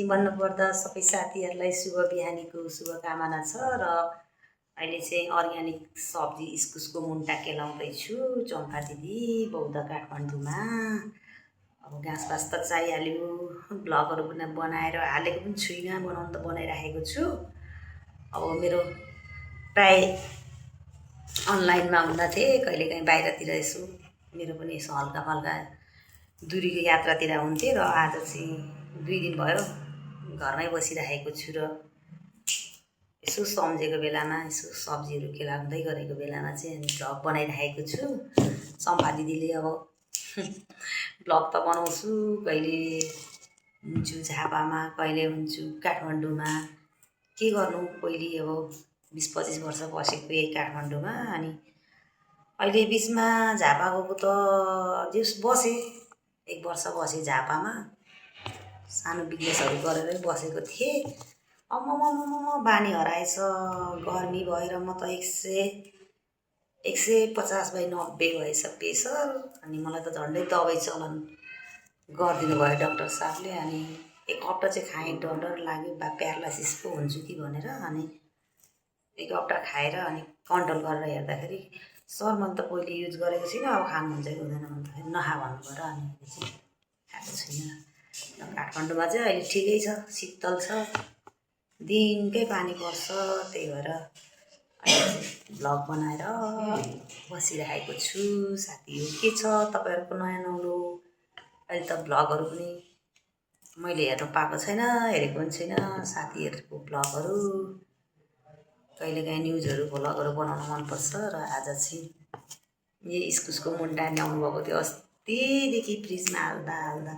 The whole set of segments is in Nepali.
चाहिँ भन्नुपर्दा सबै साथीहरूलाई शुभ बिहानीको शुभकामना छ र अहिले चाहिँ अर्ग्यानिक सब्जी इस्कुसको मुन्टा केलाउँदैछु चम्पा दिदी बौद्ध काठमाडौँमा। अब घाँस बास त चाहिहाल्यो, ब्लगहरू पनि बनाएर हालेको पनि छुइनँ, बनाउनु त बनाइराखेको छु। अब मेरो प्राय अनलाइनमा हुँदा थिएँ, कहिलेकाहीँ बाहिरतिर यसो मेरो पनि यसो हल्का फल्का दूरीको यात्रातिर हुन्थेँ र आज चाहिँ 2 दिन भयो घरमै बसिरहेको छु र यसो सम्झेको बेलामा यसो सब्जीहरू केलाउँदै गरेको बेलामा चाहिँ अनि भ्लग बनाइरहेको छु। चम्पा दिदीले अब भ्लग त बनाउँछु, कहिले हुन्छु झापामा, कहिले हुन्छु काठमाडौँमा, के गर्नु। पहिले अब 20-25 वर्ष बसेको यही काठमाडौँमा, अनि अहिले बिचमा झापा गएको त जस बसेँ, 1 वर्ष बसेँ झापामा, सानो बिजनेसहरू गरेरै बसेको थिएँ। बानी हराएछ, गर्मी भएर म त 150/90 भएछ प्रेसर। अनि मलाई त झन्डै दबाई चलन गरिदिनु भयो डाक्टर साहबले। अनि 1 हप्ता चाहिँ खाएँ, डर लाग्यो प्यारालाइसिस पो हुन्छु कि भनेर। अनि 1 हप्ता खाएर अनि कन्ट्रोल गरेर हेर्दाखेरि सर मैले त पहिले युज गरेको छुइनँ, अब खानुहुन्छ कि हुँदैन भन्दाखेरि नखा भन्नुभयो। अनि चाहिँ खाएको छुइनँ। काठमाडौँमा चाहिँ अहिले ठिकै छ, शीतल छ, दिनकै पानी पर्छ, त्यही भएर अहिले चाहिँ भ्लग बनाएर बसिरहेको छु। साथीहरू के छ तपाईँहरूको नयाँ नौलो? अहिले त भ्लगहरू पनि मैले हेर्नु पाएको छैन, हेरेको पनि छैन साथीहरूको भ्लगहरू। कहिलेकाहीँ न्युजहरू भ्लगहरू बनाउनु मनपर्छ र आज चाहिँ यही इस्कुसको मुन्टा ल्याउनु भएको थियो, अस्तिदेखि फ्रिजमा हाल्दा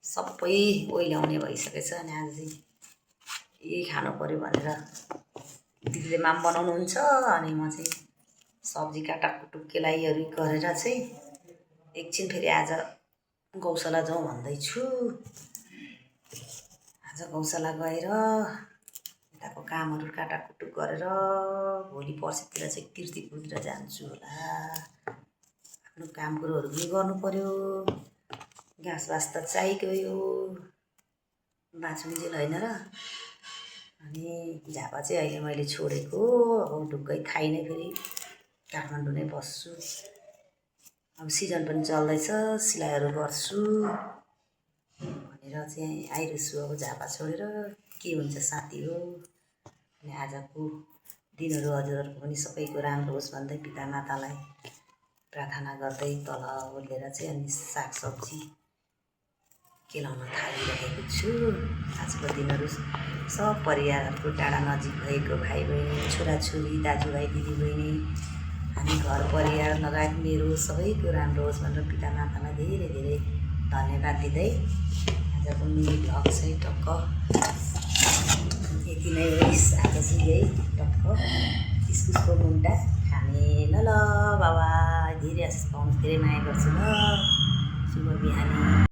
सबै ओइल्याउने भइसकेछ। अनि आज चाहिँ यही खानु पऱ्यो भनेर दिदीले माम बनाउनुहुन्छ, अनि म चाहिँ सब्जी काटाकुटुक केलाइहरू गरेर चाहिँ एकछिन फेरि आज गौशाला जाउँ भन्दैछु। आज गौशाला गएर यताको कामहरू काटाकुटुक गरेर भोलि पर्सितिर चाहिँ किर्तिपुरतिर जान्छु होला। आफ्नो काम कुरोहरू पनि गर्नु पऱ्यो, घाँस बास त चाहिगयो, बाँच्नुजेल होइन र। अनि झापा चाहिँ अहिले मैले छोडेको, अब ढुक्कै खाइनँ, फेरि काठमाडौँ नै बस्छु। अब सिजन पनि चल्दैछ, सिलाइहरू गर्छु भनेर चाहिँ आइरहेछु अब झापा छोडेर। के हुन्छ साथी हो। अनि आजको दिनहरू हजुरहरूको पनि सबैको राम्रो होस् भन्दै पिता मातालाई प्रार्थना गर्दै तल ओर्लेर चाहिँ अनि सागसब्जी केलाउन थालिरहेको छु। आजको दिनहरू सब परिवारहरूको टाढा नजिक भएको भाइ बहिनी, छोराछोरी, दाजुभाइ, दिदीबहिनी, हामी घर परिवार लगायत मेरो सबैको राम्रो होस् भनेर पिता मातालाई धेरै धेरै धन्यवाद दिँदै आजको मिनी भ्लग चाहिँ टक्क यति नै होस्। आज चाहिँ यही टक्क इस्कुसको मुन्टा खाने ल बाबा, धेरै आशिष पाउनुहोस्, धेरै माया गर्छु ल। शुभ बिहानी।